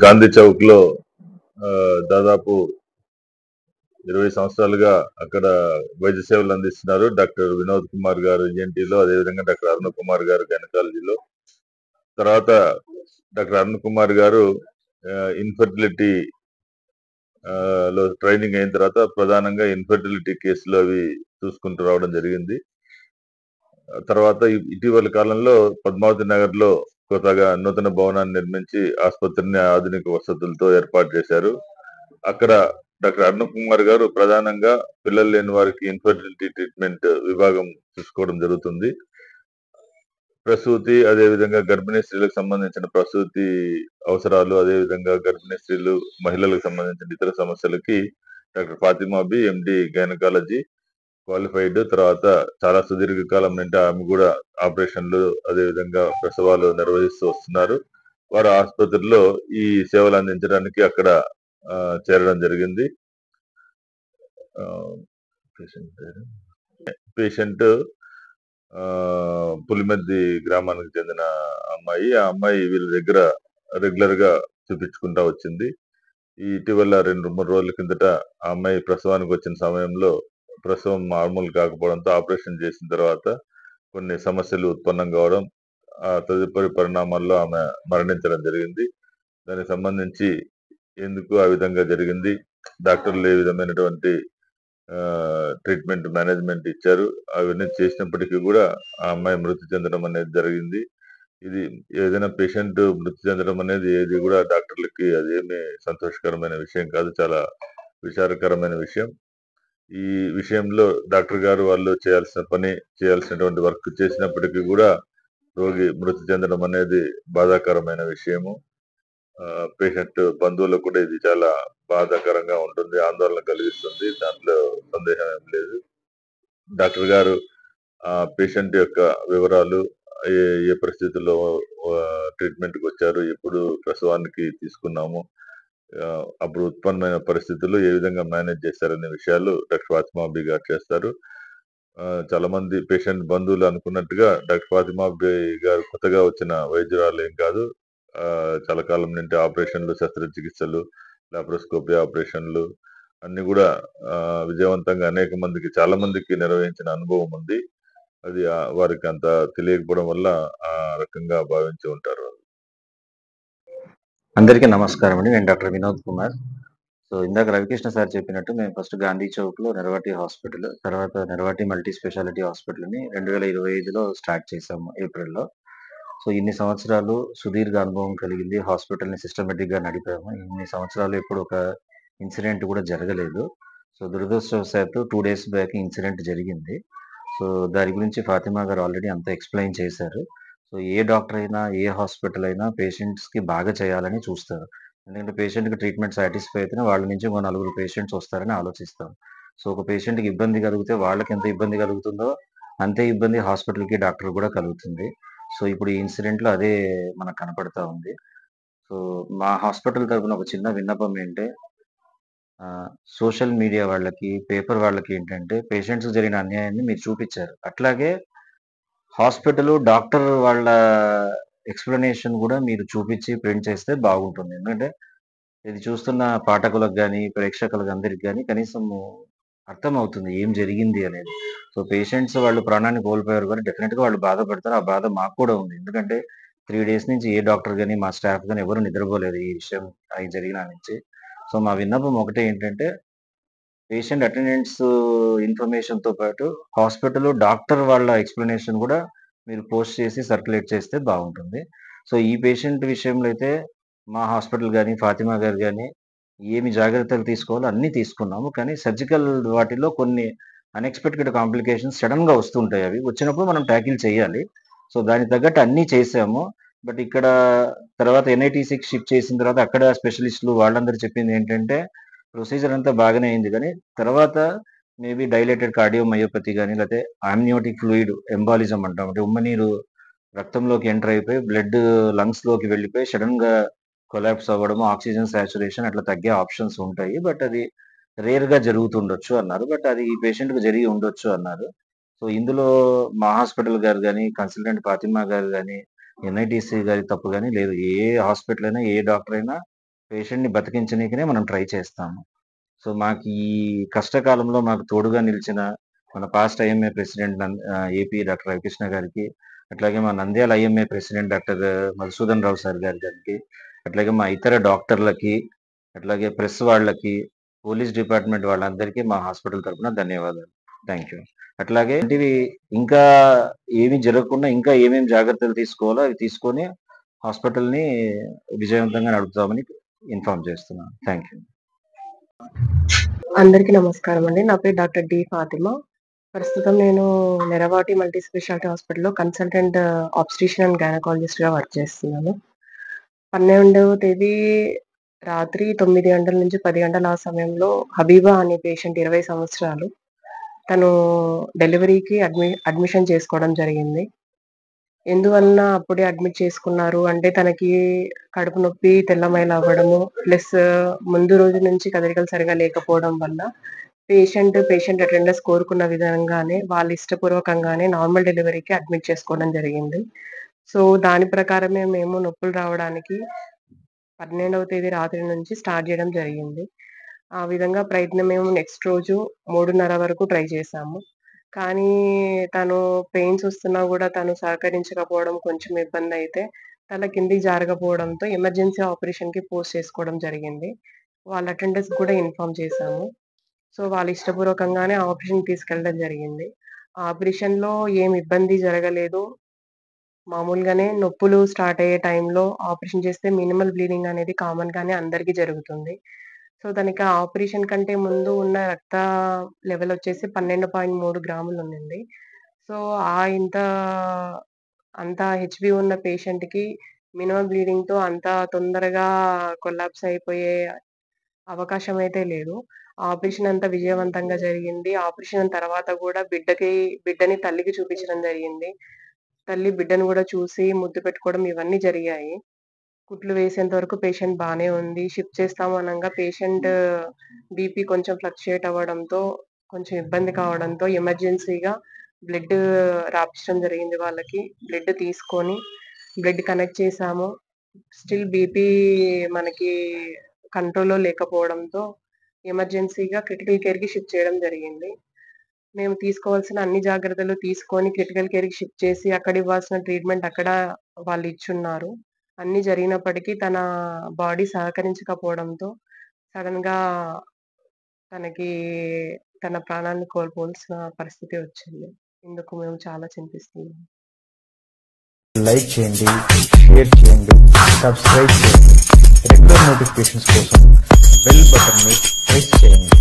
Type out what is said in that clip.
గాంధీ చౌక్‌లో దాదాపు 20 సంవత్సరాలుగా అక్కడ వైద్య సేవలు అందిస్తున్నారు. డాక్టర్ వినోద్ కుమార్ గారు ఈఎన్‌టీలో, అదేవిధంగా డాక్టర్ అరుణ్ కుమార్ గారు గైనకాలజీలో. తర్వాత డాక్టర్ అరుణ్ కుమార్ గారు ఇన్‌ఫెర్టిలిటీ లో ట్రైనింగ్ అయిన తర్వాత ప్రధానంగా ఇన్‌ఫెర్టిలిటీ కేసులు అవి చూసుకుంటూ రావడం జరిగింది. తర్వాత ఇటీవలి కాలంలో పద్మావతి నగర్‌లో కొత్తగా నూతన భవనాన్ని నిర్మించి ఆసుపత్రిని ఆధునిక వసతులతో ఏర్పాటు చేశారు. అక్కడ డాక్టర్ అరుణ్ కుమార్ గారు ప్రధానంగా పిల్లలు లేని వారికి ఇన్ఫెర్టిలిటీ ట్రీట్మెంట్ విభాగం చూసుకోవడం జరుగుతుంది. ప్రసూతి, అదేవిధంగా గర్భిణీ స్త్రీలకు సంబంధించిన ప్రసూతి అవసరాలు, అదేవిధంగా గర్భిణీ స్త్రీలు, మహిళలకు సంబంధించిన ఇతర సమస్యలకి డాక్టర్ ఫాతిమా బి. ఎండి గైనకాలజీ క్వాలిఫైడ్. తర్వాత చాలా సుదీర్ఘ కాలం నుండి ఆమె కూడా ఆపరేషన్లు, అదేవిధంగా ప్రసవాలు నిర్వహిస్తూ వస్తున్నారు. వారు ఆసుపత్రిలో ఈ సేవలు అందించడానికి అక్కడ చేరడం జరిగింది. పేషెంట్ పేరు పేషెంట్ పులిమెద్ది గ్రామానికి చెందిన అమ్మాయి. ఆ అమ్మాయి వీళ్ళ దగ్గర రెగ్యులర్ గా చూపించుకుంటా వచ్చింది. ఈ ఇటీవల 2-3 రోజుల కిందట ఆ అమ్మాయి ప్రసవానికి వచ్చిన సమయంలో ప్రసవం నార్మల్ కాకపోవడంతో ఆపరేషన్ చేసిన తర్వాత కొన్ని సమస్యలు ఉత్పన్నం కావడం, ఆ తదుపరి పరిణామాల్లో ఆమె మరణించడం జరిగింది. దానికి సంబంధించి ఎందుకు ఆ విధంగా జరిగింది, డాక్టర్లు ఏ విధమైనటువంటి ట్రీట్మెంట్ మేనేజ్మెంట్ ఇచ్చారు, అవన్నీ చేసినప్పటికీ కూడా ఆ అమ్మాయి మృతి చెందడం అనేది జరిగింది. ఇది ఏదైనా పేషెంట్ మృతి చెందడం అనేది ఏది కూడా డాక్టర్లకి అదేమీ సంతోషకరమైన విషయం కాదు. చాలా విచారకరమైన విషయం. ఈ విషయంలో డాక్టర్ గారు వాళ్ళు చేయాల్సిన పని, చేయాల్సినటువంటి వర్క్ చేసినప్పటికీ కూడా రోగి మృతి చెందడం అనేది బాధాకరమైన విషయము. పేషెంట్ బంధువులకు కూడా ఇది చాలా బాధాకరంగా ఉంటుంది, ఆందోళన కలిగిస్తుంది. దాంట్లో సందేహం ఏం లేదు. డాక్టర్ గారు పేషెంట్ యొక్క వివరాలు, ఏ ఏ పరిస్థితుల్లో ట్రీట్మెంట్‌కి వచ్చారు, ఎప్పుడు ప్రసవానికి తీసుకున్నాము, అప్పుడు ఉత్పన్నమైన పరిస్థితుల్లో ఏ విధంగా మేనేజ్ చేశారనే విషయాలు డాక్టర్ ఫాతిమా బి గారు చేస్తారు. చాలా మంది పేషెంట్ బంధువులు అనుకున్నట్టుగా డాక్టర్ ఫాతిమా బి గారు కొత్తగా వచ్చిన వైద్యురాలు ఏం కాదు. చాలా కాలం నుండి ఆపరేషన్లు, శస్త్రచికిత్సలు, లాప్రోస్కోపీ ఆపరేషన్లు అన్ని కూడా విజయవంతంగా అనేక మందికి, చాలా మందికి నిర్వహించిన అనుభవం ఉంది. అది వారికి అంత తెలియకపోవడం వల్ల ఆ రకంగా భావించి ఉంటారు. అందరికీ నమస్కారం అండి. నేను డాక్టర్ వినోద్ కుమార్. సో ఇందాక రవికృష్ణ సార్ చెప్పినట్టు మేము ఫస్ట్ గాంధీ చౌక్‌లో నెరవాటి హాస్పిటల్, తర్వాత నెరవాటి మల్టీ స్పెషాలిటీ హాస్పిటల్‌ని 2025లో స్టార్ట్ చేశాము ఏప్రిల్‌లో. సో ఇన్ని సంవత్సరాలు సుదీర్ఘ అనుభవం కలిగింది. హాస్పిటల్‌ని సిస్టమాటిక్‌గా నడిపాము. ఇన్ని సంవత్సరాలు ఎప్పుడు ఒక ఇన్సిడెంట్ కూడా జరగలేదు. సో దురదృష్టవశాత్తు 2 డేస్ బ్యాక్ ఇన్సిడెంట్ జరిగింది. సో దాని గురించి ఫాతిమా గారు ఆల్రెడీ అంతా ఎక్స్‌ప్లెయిన్ చేశారు. సో ఏ డాక్టర్ అయినా, ఏ హాస్పిటల్ అయినా పేషెంట్స్‌కి బాగా చేయాలని చూస్తారు. ఎందుకంటే పేషెంట్‌కి ట్రీట్మెంట్ సాటిస్ఫై అయితేనే వాళ్ళ నుంచి ఇంకో నలుగురు పేషెంట్స్ వస్తారని ఆలోచిస్తాం. సో ఒక పేషెంట్‌కి ఇబ్బంది కలిగితే వాళ్ళకెంత ఇబ్బంది కలుగుతుందో, అంతే ఇబ్బంది హాస్పిటల్‌కి, డాక్టర్‌కి కూడా కలుగుతుంది. సో ఇప్పుడు ఈ ఇన్సిడెంట్‌లో అదే మనకు కనపడతా ఉంది. సో మా హాస్పిటల్ తరపున ఒక చిన్న విన్నపం ఏంటే, సోషల్ మీడియా వాళ్ళకి, పేపర్ వాళ్ళకి ఏంటంటే పేషెంట్స్‌కి జరిగిన అన్యాయాన్ని మీరు చూపిచ్చారు. అట్లాగే హాస్పిటలు, డాక్టర్ వాళ్ళ ఎక్స్‌ప్లనేషన్ గూడా మీరు చూపిచ్చి ప్రింట్ చేస్తే బాగుంటుంది. ఎందుకంటే ఇది చూస్తున్న పాఠకులకు గాని, ప్రేక్షకులకు అందరికి గాని కనీసము అర్థమవుతుంది ఏం జరిగింది అనేది. సో పేషెంట్స్ వాళ్ళు ప్రాణాన్ని కోల్పోయారు గానీ డెఫినిట్‌గా వాళ్ళు బాధపడతారు. ఆ బాధ మాకు కూడా ఉంది. ఎందుకంటే 3 డేస్ నుంచి ఏ డాక్టర్ గాని, మా స్టాఫ్ గాని ఎవరు నిద్రపోలేదు ఈ విషయం అయి జరిగిన నుంచి. సో మా విన్నపం ఒకటే ఏంటంటే పేషెంట్ అటెండెన్స్ ఇన్ఫర్మేషన్‌తో పాటు హాస్పిటలు, డాక్టర్ వాళ్ళ ఎక్స్‌ప్లనేషన్ గూడా మీరు పోస్ట్ చేసి సర్క్యులేట్ చేస్తే బాగుంటుంది. సో ఈ పేషెంట్ విషయంలో అయితే మా హాస్పిటల్ గాని, ఫాతిమా గారు గాని ఏమి జాగ్రత్తలు తీసుకోవాలో అన్నీ తీసుకున్నాము. కానీ సర్జికల్ వాటిలో కొన్ని అన్‌ఎక్స్‌పెక్టెడ్ కాంప్లికేషన్స్ సడెన్‌గా వస్తుంటాయి అవి. వచ్చినప్పుడు మనం టాకిల్ చేయాలి. సో దానికి తగ్గట్టు అన్నీ చేశాము. బట్ ఇక్కడ తర్వాత ఎన్‌ఐటీసీకి షిఫ్ట్ చేసిన తర్వాత అక్కడ స్పెషలిస్ట్‌లు వాళ్ళందరూ చెప్పిందేంటంటే ప్రొసీజర్ అంతా బాగానే అయింది గానీ, తర్వాత మేబీ డైలేటెడ్ కార్డియోమయోపతి గాని, లేతే అమ్నియోటిక్ ఫ్లూయిడ్ ఎంబాలిజం అంటాం. అంటే ఉమ్మనీరు రక్తంలోకి ఎంటర్ అయిపోయి బ్లడ్ లంగ్స్‌లోకి వెళ్ళిపోయి సడెన్‌గా కొలాప్స్ అవ్వడము, ఆక్సిజన్ సాచురేషన్ అట్లా తగ్గే ఆప్షన్స్ ఉంటాయి. బట్ అది రేర్‌గా జరుగుతుండొచ్చు అన్నారు. బట్ అది ఈ పేషెంట్‌కి జరిగి ఉండొచ్చు అన్నారు. సో ఇందులో మా హాస్పిటల్ గారు గాని, కన్సల్టెంట్ ఫాతిమా గారు గాని, ఎన్‌ఐటీసీ గారి తప్పు గాని లేదు. ఏ హాస్పిటల్ అయినా, ఏ డాక్టర్ అయినా పేషెంట్‌ని బతికించనీకనే మనం ట్రై చేస్తాము. సో, మాకు ఈ కష్టకాలంలో మాకు తోడుగా నిలిచిన మన past IMA president AP doctor Ravikrishna గారికి, అట్లాగే మా Nandyal IMA president doctor Madhusudan Rao sir గారికి, అట్లాగే మా ఇతర డాక్టర్లకి, అట్లాగే ప్రెస్ వాళ్ళకి, పోలీస్ డిపార్ట్‌మెంట్ వాళ్ళందరికీ మా హాస్పిటల్ తరపున ధన్యవాదాలు. Thank you. అట్లాగే ఇలాంటివి ఇంకా ఏమి జరగకుండా ఇంకా ఏమేం జాగ్రత్తలు తీసుకోవాలో అవి తీసుకొని హాస్పిటల్‌ని విజయవంతంగా నడుపుతామని ఇన్ఫార్మ్ చేస్తున్నాను. Thank you. అందరికీ నమస్కారం అండి. నా పేరు డాక్టర్ డి. ఫాతిమా. ప్రస్తుతం నేను నెరవాటి మల్టీ స్పెషాలిటీ హాస్పిటల్‌లో కన్సల్టెంట్ ఆబ్స్ట్రిషన్ అండ్ గైనకాలజిస్ట్‌గా వర్క్ చేస్తున్నాను. 12వ తేదీ రాత్రి 9 గంటల నుంచి 10 గంటల ఆ సమయంలో హబీబా అనే పేషెంట్ 20 సంవత్సరాలు. తను డెలివరీకి అడ్మిషన్ చేసుకోవడం జరిగింది. ఎందువలన అప్పుడే అడ్మిట్ చేసుకున్నారు అంటే తనకి కడుపు నొప్పి, తెల్లమైల అవ్వడము, ప్లస్ ముందు రోజు నుంచి కదలికలు సరిగ్గా లేకపోవడం వల్ల పేషెంట్ అటెండర్స్ కోరుకున్న విధంగానే వాళ్ళ ఇష్టపూర్వకంగానే నార్మల్ డెలివరీకి అడ్మిట్ చేసుకోవడం జరిగింది. సో, దాని ప్రకారమే మేము నొప్పులు రావడానికి 12వ తేదీ రాత్రి నుంచి స్టార్ట్ చేయడం జరిగింది. ఆ విధంగా ప్రయత్నం మేము నెక్స్ట్ రోజు 3:30 వరకు ట్రై చేశాము. కానీ తను పెయిన్స్ వస్తున్నా గూడా తను సహకరించకపోవడం కొంచెం ఇబ్బందయితే, తల కిందికి జారకపోవడంతో ఎమర్జెన్సీ ఆపరేషన్‌కి పోస్ట్ చేసుకోవడం జరిగింది. వాళ్ళ అటెండర్స్‌కి కూడా ఇన్ఫార్మ్ చేశాము. సో, వాళ్ళ ఇష్టపూర్వకంగానే ఆపరేషన్‌కి తీసుకెళ్ళడం జరిగింది. ఆ ఆపరేషన్‌లో ఏమి ఇబ్బంది జరగలేదు. మామూలుగానే నొప్పులు స్టార్ట్ అయ్యే టైంలో ఆపరేషన్ చేస్తే మినిమల్ బ్లీడింగ్ అనేది కామన్‌గానే అందరికీ జరుగుతుంది. సో, తనకి ఆ ఆపరేషన్ కంటే ముందు ఉన్న రక్త లెవెల్ వచ్చేసి 12.3 గ్రాములు ఉండింది. సో, ఇంత అంత హెచ్‌బీ ఉన్న పేషెంట్‌కి మినిమమ్ బ్లీడింగ్‌తో అంత తొందరగా కొలాప్స్ అయిపోయే అవకాశం అయితే లేదు. ఆపరేషన్ అంతా విజయవంతంగా జరిగింది. ఆపరేషన్ తర్వాత గూడా బిడ్డని తల్లికి చూపించడం జరిగింది. తల్లి బిడ్డను గూడా చూసి ముద్దు పెట్టుకోవడం ఇవన్నీ జరిగాయి. కుట్లు వేసేంత వరకు పేషెంట్ బానే ఉంది. షిఫ్ట్ చేస్తాము అనంగా పేషెంట్ బీపీ కొంచెం ఫ్లక్చుయేట్ అవ్వడంతో, కొంచెం ఇబ్బంది కావడంతో ఎమర్జెన్సీగా బ్లడ్ రాపిచ్చడం జరిగింది వాళ్ళకి. బ్లడ్ తీసుకొని బ్లడ్ కనెక్ట్ చేశాము. స్టిల్ బీపీ మనకి కంట్రోల్‌లో లేకపోవడంతో ఎమర్జెన్సీగా క్రిటికల్ కేర్‌కి షిఫ్ట్ చేయడం జరిగింది. మేము తీసుకోవాల్సిన అన్ని జాగ్రత్తలు తీసుకొని క్రిటికల్ కేర్‌కి షిఫ్ట్ చేసి అక్కడ ఇవ్వాల్సిన ట్రీట్‌మెంట్ అక్కడ వాళ్ళు ఇచ్చున్నారు. అన్నీ జరిగినప్పటికీ తన బాడీ సహకరించకపోవడంతో సడెన్‌గా తనకి తన ప్రాణాన్ని కోల్పోవాల్సిన పరిస్థితి వచ్చింది. ఇందుకు మేము చాలా చింతిస్తున్నాం. లైక్ చేయండి, షేర్ చేయండి, సబ్స్క్రైబ్ చేయండి. రెగ్యులర్ నోటిఫికేషన్స్ కోసం బెల్ బటన్ ని ప్రెస్ చేయండి.